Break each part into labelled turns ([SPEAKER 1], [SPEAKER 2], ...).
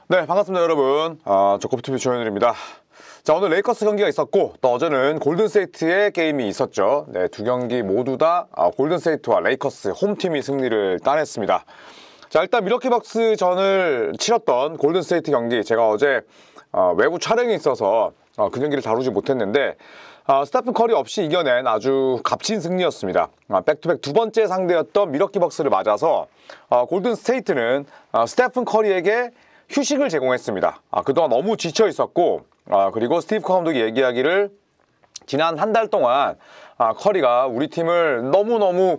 [SPEAKER 1] 네, 반갑습니다, 여러분. 저 고프TV 조현일입니다. 자, 오늘 레이커스 경기가 있었고, 또 어제는 골든스테이트의 게임이 있었죠. 네, 두 경기 모두 다 골든스테이트와 레이커스 홈팀이 승리를 따냈습니다. 자, 일단 밀워키 벅스 전을 치렀던 골든스테이트 경기, 제가 어제 외부 촬영이 있어서 그 경기를 다루지 못했는데, 스테픈 커리 없이 이겨낸 아주 값진 승리였습니다. 백투백 두 번째 상대였던 밀워키 벅스를 맞아서 골든스테이트는 스테픈 커리에게 휴식을 제공했습니다. 그동안 너무 지쳐 있었고, 그리고 스티브 커 감독이 얘기하기를 지난 한 달 동안 커리가 우리 팀을 너무너무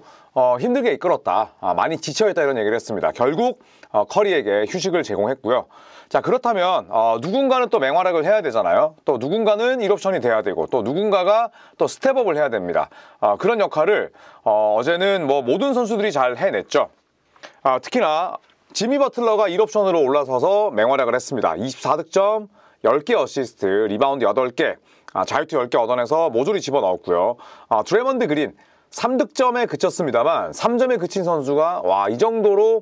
[SPEAKER 1] 힘들게 이끌었다, 많이 지쳐있다, 이런 얘기를 했습니다. 결국 커리에게 휴식을 제공했고요. 자, 그렇다면 누군가는 또 맹활약을 해야 되잖아요. 또 누군가는 1옵션이 돼야 되고, 또 누군가가 또 스텝업을 해야 됩니다. 그런 역할을 어제는 모든 선수들이 잘 해냈죠. 특히나 지미 버틀러가 1옵션으로 올라서서 맹활약을 했습니다. 24득점, 10개 어시스트, 리바운드 8개, 자유투 10개 얻어내서 모조리 집어넣었고요. 드레먼드 그린 3득점에 그쳤습니다만 3점에 그친 선수가 이 정도로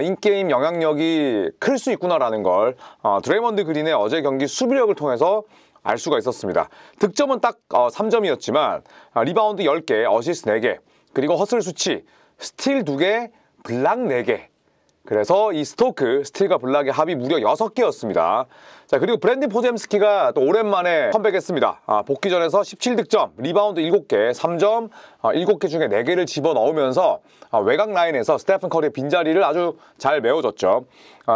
[SPEAKER 1] 인게임 영향력이 클 수 있구나라는 걸 드레먼드 그린의 어제 경기 수비력을 통해서 알 수가 있었습니다. 득점은 딱 3점이었지만 리바운드 10개, 어시스트 4개, 그리고 허슬 수치, 스틸 2개, 블락 4개. 그래서 이 스토크, 스틸과 블락의 합이 무려 6개였습니다. 자, 그리고 브랜든 포젬스키가 또 오랜만에 컴백했습니다. 복귀전에서 17득점, 리바운드 7개, 3점 7개 중에 4개를 집어넣으면서 외곽 라인에서 스테픈 커리의 빈자리를 아주 잘 메워줬죠.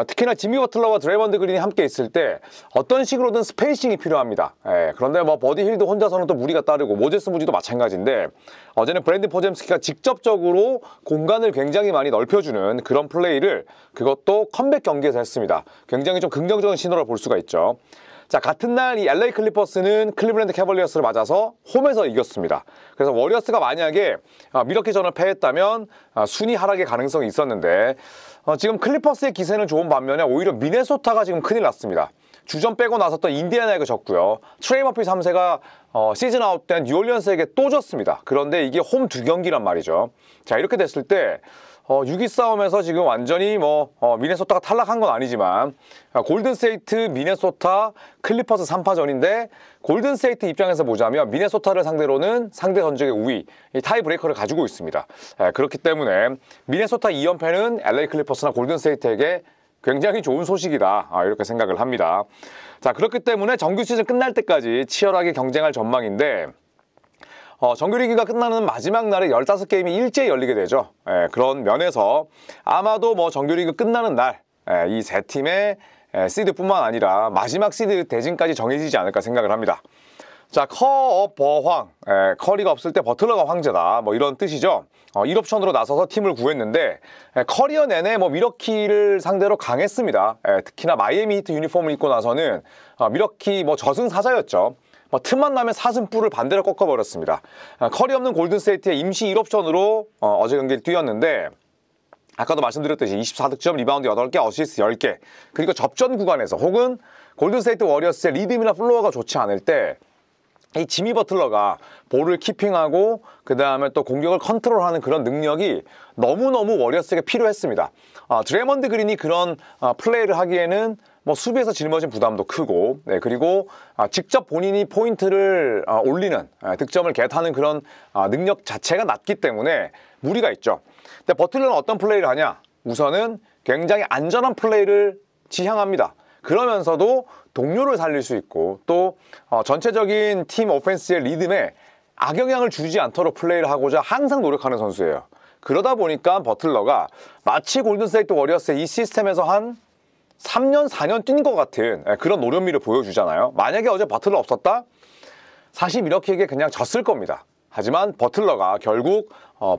[SPEAKER 1] 특히나 지미 버틀러와 드레먼드 그린이 함께 있을 때 어떤 식으로든 스페이싱이 필요합니다. 그런데 버디 힐도 혼자서는 또 무리가 따르고, 모제스 무지도 마찬가지인데, 어제는 브랜든 포젬스키가 직접적으로 공간을 굉장히 많이 넓혀주는 그런 플레이를, 그것도 컴백 경기에서 했습니다. 굉장히 좀 긍정적인 신호를 볼 수가 있죠. 자, 같은 날 이 LA 클리퍼스는 클리블랜드 캐벌리어스를 맞아서 홈에서 이겼습니다. 그래서 워리어스가 만약에 밀워키 전을 패했다면 순위 하락의 가능성이 있었는데, 지금 클리퍼스의 기세는 좋은 반면에 오히려 미네소타가 지금 큰일 났습니다. 주전 빼고 나섰던 인디애나에게 졌고요. 트레이 머피 3세가 시즌 아웃된 뉴올리언스에게 또 졌습니다. 그런데 이게 홈 2경기란 말이죠. 자, 이렇게 됐을 때 6위 싸움에서 지금 완전히 미네소타가 탈락한 건 아니지만, 골든스테이트, 미네소타, 클리퍼스 3파전인데, 골든스테이트 입장에서 보자면 미네소타를 상대로는 상대 전적의 우위, 이 타이 브레이커를 가지고 있습니다. 그렇기 때문에 미네소타 2연패는 LA 클리퍼스나 골든스테이트에게 굉장히 좋은 소식이다, 이렇게 생각을 합니다. 자, 그렇기 때문에 정규 시즌 끝날 때까지 치열하게 경쟁할 전망인데, 정규리그가 끝나는 마지막 날에 15게임이 일제히 열리게 되죠. 그런 면에서 아마도 정규리그 끝나는 날 이 세 팀의 시드뿐만 아니라 마지막 시드 대진까지 정해지지 않을까 생각을 합니다. 자, 커업 버황, 커리가 없을 때 버틀러가 황제다, 이런 뜻이죠. 1옵션으로 나서서 팀을 구했는데, 커리어 내내 밀워키를 상대로 강했습니다. 특히나 마이애미 히트 유니폼을 입고 나서는 밀워키 저승사자였죠. 틈만 나면 사슴뿔을 반대로 꺾어버렸습니다. 커리 없는 골든스테이트의 임시 1옵션으로 어제 경기를 뛰었는데, 아까도 말씀드렸듯이 24득점, 리바운드 8개, 어시스트 10개, 그리고 접전 구간에서 혹은 골든스테이트 워리어스의 리듬이나 플로어가 좋지 않을 때 이 지미 버틀러가 볼을 키핑하고 그 다음에 또 공격을 컨트롤하는 그런 능력이 너무너무 워리어스에게 필요했습니다. 드레먼드 그린이 그런 플레이를 하기에는 수비에서 짊어진 부담도 크고, 그리고 직접 본인이 포인트를 올리는, 득점을 겟하는 그런 능력 자체가 낮기 때문에 무리가 있죠. 근데 버틀러는 어떤 플레이를 하냐? 우선은 굉장히 안전한 플레이를 지향합니다. 그러면서도 동료를 살릴 수 있고, 또 전체적인 팀 오펜스의 리듬에 악영향을 주지 않도록 플레이를 하고자 항상 노력하는 선수예요. 그러다 보니까 버틀러가 마치 골든스테이트 워리어스의 이 시스템에서 한 3년, 4년 뛴 것 같은 그런 노련미를 보여주잖아요. 만약에 어제 버틀러 없었다? 사실 밀워키에게 그냥 졌을 겁니다. 하지만 버틀러가 결국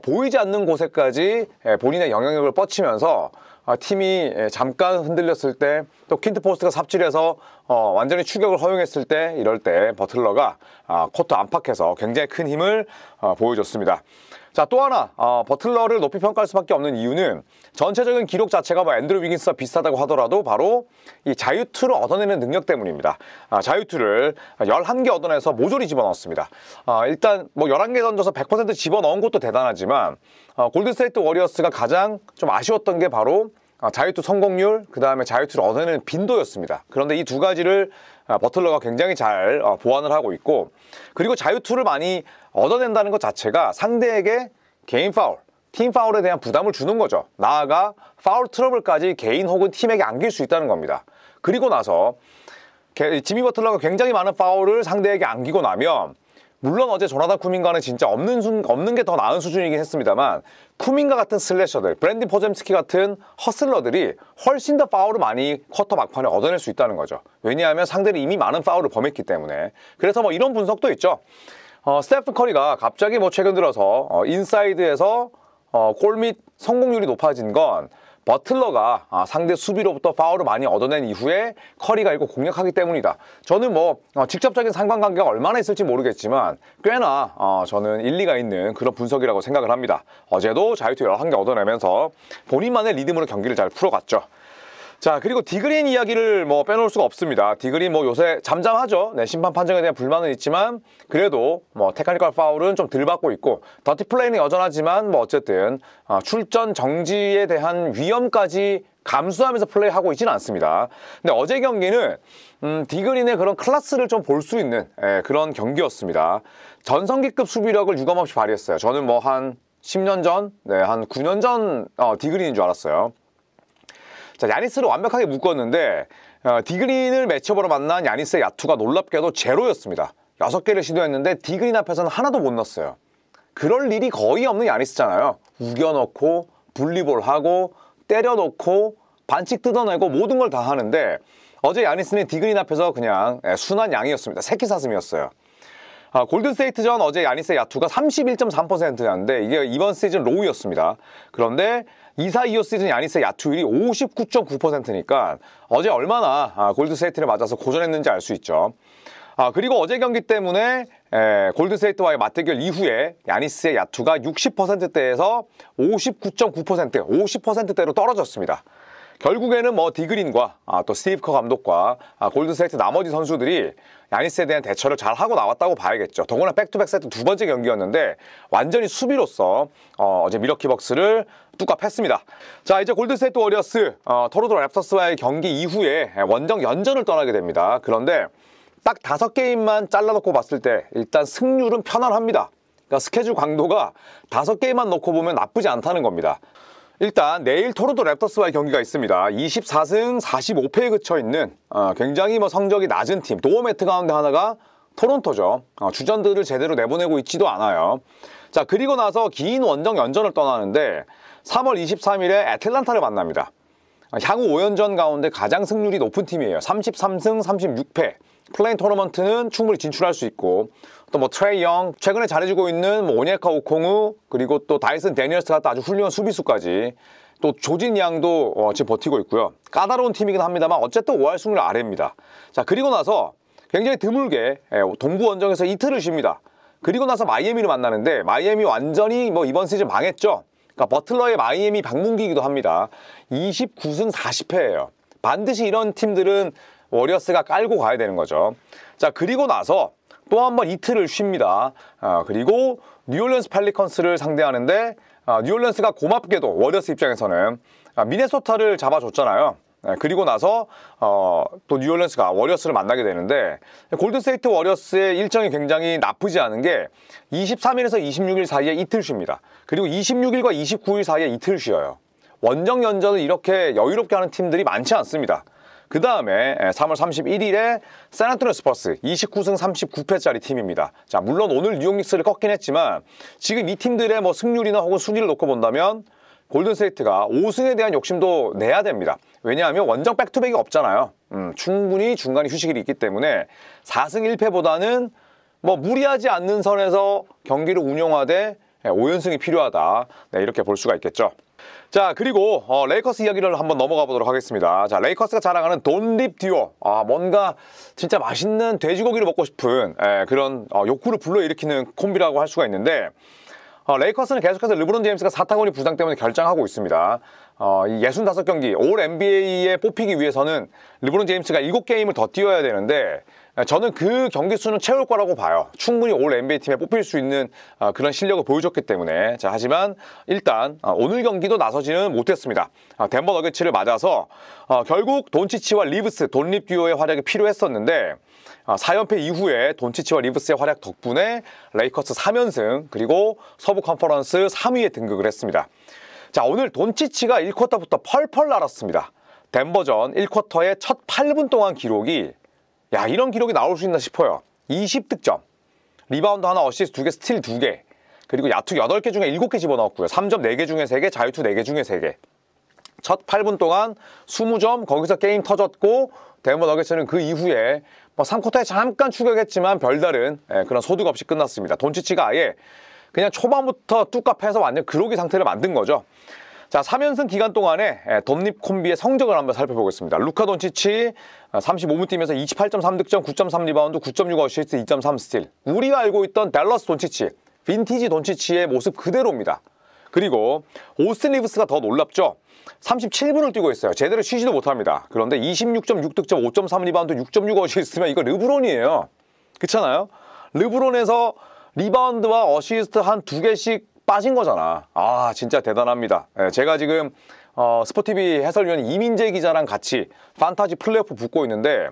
[SPEAKER 1] 보이지 않는 곳에까지 본인의 영향력을 뻗치면서 팀이 잠깐 흔들렸을 때, 또 퀸트 포스트가 삽질해서 완전히 추격을 허용했을 때, 이럴 때 버틀러가 코트 안팎에서 굉장히 큰 힘을 보여줬습니다. 자, 또 하나 버틀러를 높이 평가할 수밖에 없는 이유는 전체적인 기록 자체가 앤드루 위긴스와 비슷하다고 하더라도 바로 이 자유투를 얻어내는 능력 때문입니다. 자유투를 11개 얻어내서 모조리 집어넣었습니다. 일단 11개 던져서 100% 집어넣은 것도 대단하지만 골든스테이트 워리어스가 가장 좀 아쉬웠던 게 바로 자유투 성공률, 그 다음에 자유투를 얻어내는 빈도였습니다. 그런데 이 두 가지를 버틀러가 굉장히 잘 보완을 하고 있고, 그리고 자유투를 많이 얻어낸다는 것 자체가 상대에게 개인 파울, 팀 파울에 대한 부담을 주는 거죠. 나아가 파울 트러블까지 개인 혹은 팀에게 안길 수 있다는 겁니다. 그리고 나서 지미 버틀러가 굉장히 많은 파울을 상대에게 안기고 나면, 물론 어제 조나단 쿠민가는 진짜 없는 게 더 나은 수준이긴 했습니다만, 쿠민가 같은 슬래셔들, 브랜든 포젬스키 같은 허슬러들이 훨씬 더 파울을 많이 쿼터 막판에 얻어낼 수 있다는 거죠. 왜냐하면 상대는 이미 많은 파울을 범했기 때문에. 그래서 뭐 이런 분석도 있죠. 스테픈 커리가 갑자기 뭐 최근 들어서 인사이드에서 골 및 성공률이 높아진 건 버틀러가 상대 수비로부터 파울을 많이 얻어낸 이후에 커리가 이거 공략하기 때문이다. 저는 뭐 직접적인 상관관계가 얼마나 있을지 모르겠지만 꽤나 저는 일리가 있는 그런 분석이라고 생각을 합니다. 어제도 자유투 11개 얻어내면서 본인만의 리듬으로 경기를 잘 풀어갔죠. 자, 그리고 디그린 이야기를 뭐 빼놓을 수가 없습니다. 디그린 뭐 요새 잠잠하죠. 네, 심판 판정에 대한 불만은 있지만 그래도 뭐 테크니컬 파울은 좀 덜 받고 있고, 더티 플레이는 여전하지만 뭐 어쨌든 출전 정지에 대한 위험까지 감수하면서 플레이하고 있지는 않습니다. 근데 어제 경기는 디그린의 그런 클래스를 좀 볼 수 있는 그런 경기였습니다. 전성기급 수비력을 유감없이 발휘했어요. 저는 뭐 한 10년 전, 한 9년 전 디그린인 줄 알았어요. 자, 야니스를 완벽하게 묶었는데 디그린을 매치업으로 만난 야니스의 야투가 놀랍게도 제로였습니다. 6개를 시도했는데 디그린 앞에서는 하나도 못 넣었어요. 그럴 일이 거의 없는 야니스잖아요. 우겨넣고 분리볼하고 때려놓고 반칙 뜯어내고 모든 걸 다 하는데, 어제 야니스는 디그린 앞에서 그냥 순한 양이었습니다. 새끼사슴이었어요. 골든스테이트전 어제 야니스의 야투가 31.3%였는데 이게 이번 시즌 로우였습니다. 그런데 2-4-2호 시즌 야니스의 야투율이 59.9%니까 어제 얼마나 골든스테이트를 맞아서 고전했는지 알 수 있죠. 그리고 어제 경기 때문에 골든스테이트와의 맞대결 이후에 야니스의 야투가 60%대에서 59.9%, 50%대로 떨어졌습니다. 결국에는 뭐 디그린과 또 스티브 커 감독과 골든스테이트 나머지 선수들이 야니스에 대한 대처를 잘 하고 나왔다고 봐야겠죠. 더구나 백투백 세트 두 번째 경기였는데 완전히 수비로서 어제 밀워키 벅스를 뚜까 팼습니다. 자, 이제 골든스테이트 워리어스 토론토 랩터스와의 경기 이후에 원정 연전을 떠나게 됩니다. 그런데 딱 5게임만 잘라놓고 봤을 때 일단 승률은 편안합니다. 그러니까 스케줄 강도가 5게임만 놓고 보면 나쁘지 않다는 겁니다. 일단 내일 토론토 랩터스와의 경기가 있습니다. 24승 45패에 그쳐있는 굉장히 뭐 성적이 낮은 팀, 도어 매트 가운데 하나가 토론토죠. 주전들을 제대로 내보내고 있지도 않아요. 자, 그리고 나서 긴 원정 연전을 떠나는데 3월 23일에 애틀란타를 만납니다. 향후 5연전 가운데 가장 승률이 높은 팀이에요. 33승 36패. 플레인 토너먼트는 충분히 진출할 수 있고, 또 뭐 트레이 영, 최근에 잘해주고 있는 뭐 오니에카 오콩우, 그리고 또 다이슨 데니얼스 같은 아주 훌륭한 수비수까지, 또 조진 양도 지금 버티고 있고요. 까다로운 팀이긴 합니다만 어쨌든 5할 승률 아래입니다. 자, 그리고 나서 굉장히 드물게 동부 원정에서 이틀을 쉽니다. 그리고 나서 마이애미를 만나는데 마이애미 완전히 뭐 이번 시즌 망했죠. 그러니까 버틀러의 마이애미 방문기이기도 합니다. 29승 40패예요. 반드시 이런 팀들은 워리어스가 깔고 가야 되는 거죠. 자, 그리고 나서 또 한 번 이틀을 쉽니다. 그리고 뉴올리언스 펠리컨스를 상대하는데 뉴올리언스가 고맙게도 워리어스 입장에서는 미네소타를 잡아줬잖아요. 그리고 나서 또 뉴올리언스가 워리어스를 만나게 되는데, 골든스테이트 워리어스의 일정이 굉장히 나쁘지 않은 게 23일에서 26일 사이에 이틀 쉽니다. 그리고 26일과 29일 사이에 이틀 쉬어요. 원정 연전을 이렇게 여유롭게 하는 팀들이 많지 않습니다. 그 다음에 3월 31일에 샌안토니오 스퍼스 29승 39패짜리 팀입니다. 자, 물론 오늘 뉴욕 닉스를 꺾긴 했지만 지금 이 팀들의 뭐 승률이나 혹은 순위를 놓고 본다면 골든스테이트가 5승에 대한 욕심도 내야 됩니다. 왜냐하면 원정 백투백이 없잖아요. 충분히 중간에 휴식이 있기 때문에 4승 1패보다는 뭐 무리하지 않는 선에서 경기를 운영하되 5연승이 필요하다. 네, 이렇게 볼 수가 있겠죠. 자, 그리고 레이커스 이야기를 한번 넘어가 보도록 하겠습니다. 자, 레이커스가 자랑하는 돈립 듀오, 뭔가 진짜 맛있는 돼지고기를 먹고 싶은 그런 욕구를 불러일으키는 콤비라고 할 수가 있는데, 레이커스는 계속해서 르브론 제임스가 사타구니 부상 때문에 결장하고 있습니다. 이 65경기 올 NBA에 뽑히기 위해서는 르브론 제임스가 7게임을 더 뛰어야 되는데 저는 그 경기 수는 채울 거라고 봐요. 충분히 올 NBA 팀에 뽑힐 수 있는 그런 실력을 보여줬기 때문에. 자, 하지만 일단 오늘 경기도 나서지는 못했습니다. 덴버 너게츠를 맞아서 결국 돈치치와 리브스, 돈립 듀오의 활약이 필요했었는데 4연패 이후에 돈치치와 리브스의 활약 덕분에 레이커스 3연승 그리고 서부 컨퍼런스 3위에 등극을 했습니다. 자, 오늘 돈치치가 1쿼터부터 펄펄 날았습니다. 덴버전 1쿼터의 첫 8분 동안 기록이 이런 기록이 나올 수 있나 싶어요. 20득점, 리바운드 하나, 어시스트 2개, 스틸 2개, 그리고 야투 8개 중에 7개 집어넣었고요. 3점 4개 중에 3개, 자유투 4개 중에 3개. 첫 8분 동안 20점, 거기서 게임 터졌고 덴버 너게츠는 그 이후에 3쿼터에 잠깐 추격했지만 별다른 그런 소득 없이 끝났습니다. 돈치치가 아예 그냥 초반부터 뚜까 패서 완전 그로기 상태를 만든 거죠. 자, 3연승 기간 동안에 돈립 콤비의 성적을 한번 살펴보겠습니다. 루카 돈치치 35분 뛰면서 28.3득점, 9.3 리바운드, 9.6 어시스트, 2.3 스틸. 우리가 알고 있던 댈러스 돈치치, 빈티지 돈치치의 모습 그대로입니다. 그리고 오스틴 리브스가 더 놀랍죠. 37분을 뛰고 있어요. 제대로 쉬지도 못합니다. 그런데 26.6득점, 5.3 리바운드, 6.6 어시스트면 이거 르브론이에요. 그렇잖아요? 르브론에서 리바운드와 어시스트 한 2개씩 빠진 거잖아. 진짜 대단합니다. 제가 지금 스포티비 해설위원 이민재 기자랑 같이 판타지 플레이오프 붙고 있는데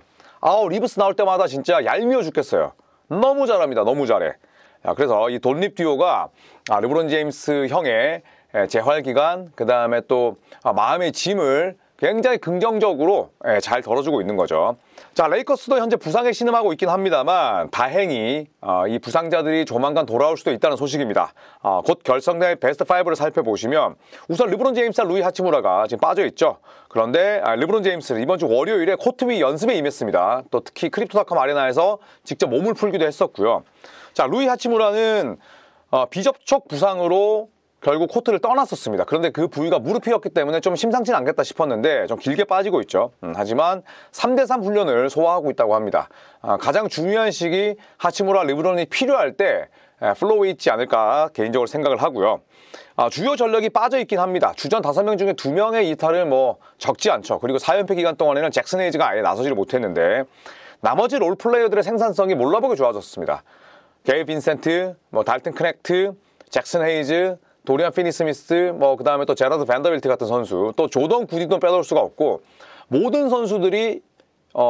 [SPEAKER 1] 리브스 나올 때마다 진짜 얄미워 죽겠어요. 너무 잘합니다. 너무 잘해. 그래서 이 돈립 듀오가 르브론 제임스 형의 재활기간, 그 다음에 또 마음의 짐을 굉장히 긍정적으로 잘 덜어주고 있는 거죠. 자, 레이커스도 현재 부상에 신음하고 있긴 합니다만 다행히 이 부상자들이 조만간 돌아올 수도 있다는 소식입니다. 곧 결성될 베스트 5를 살펴보시면 우선 르브론 제임스와 루이 하치무라가 지금 빠져있죠. 그런데 르브론 제임스는 이번 주 월요일에 코트 위 연습에 임했습니다. 또 특히 크립토닷컴 아레나에서 직접 몸을 풀기도 했었고요. 자, 루이 하치무라는 비접촉 부상으로 결국 코트를 떠났었습니다. 그런데 그 부위가 무릎이었기 때문에 좀 심상치는 않겠다 싶었는데 좀 길게 빠지고 있죠. 하지만 3대3 훈련을 소화하고 있다고 합니다. 가장 중요한 시기 하치무라, 르브론이 필요할 때 플로우에 있지 않을까 개인적으로 생각을 하고요. 주요 전력이 빠져있긴 합니다. 주전 5명 중에 2명의 이탈을 적지 않죠. 그리고 4연패 기간 동안에는 잭슨 헤이즈가 아예 나서지를 못했는데 나머지 롤플레이어들의 생산성이 몰라보게 좋아졌습니다. 게일 빈센트, 달튼 크넥트, 잭슨 헤이즈, 도리안 피니스미스, 그 다음에 또 제라드 밴더빌트 같은 선수, 또 조던 구디도 빼놓을 수가 없고 모든 선수들이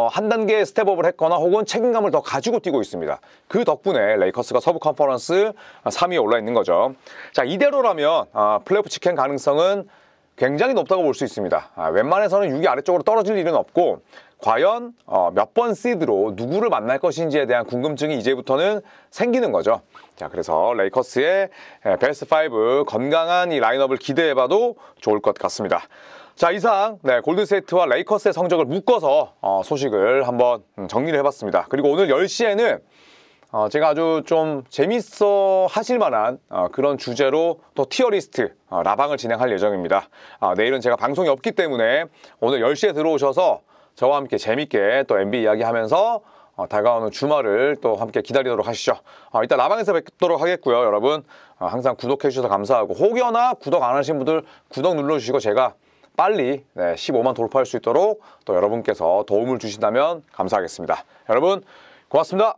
[SPEAKER 1] 한 단계 스텝업을 했거나 혹은 책임감을 더 가지고 뛰고 있습니다. 그 덕분에 레이커스가 서부 컨퍼런스 3위에 올라 있는 거죠. 자, 이대로라면 플레이오프 직행 가능성은 굉장히 높다고 볼 수 있습니다. 웬만해서는 6위 아래쪽으로 떨어질 일은 없고 과연 몇 번 시드로 누구를 만날 것인지에 대한 궁금증이 이제부터는 생기는 거죠. 자, 그래서 레이커스의 베스트 5 건강한 이 라인업을 기대해봐도 좋을 것 같습니다. 자, 이상 골든스테이트와 레이커스의 성적을 묶어서 소식을 한번 정리를 해봤습니다. 그리고 오늘 10시에는 제가 아주 좀 재밌어 하실 만한 그런 주제로 또 티어리스트 라방을 진행할 예정입니다. 내일은 제가 방송이 없기 때문에 오늘 10시에 들어오셔서 저와 함께 재밌게 또 NBA 이야기하면서 다가오는 주말을 또 함께 기다리도록 하시죠. 이따 라방에서 뵙도록 하겠고요. 여러분 항상 구독해 주셔서 감사하고 혹여나 구독 안 하신 분들 구독 눌러주시고 제가 빨리 15만 돌파할 수 있도록 또 여러분께서 도움을 주신다면 감사하겠습니다. 여러분 고맙습니다.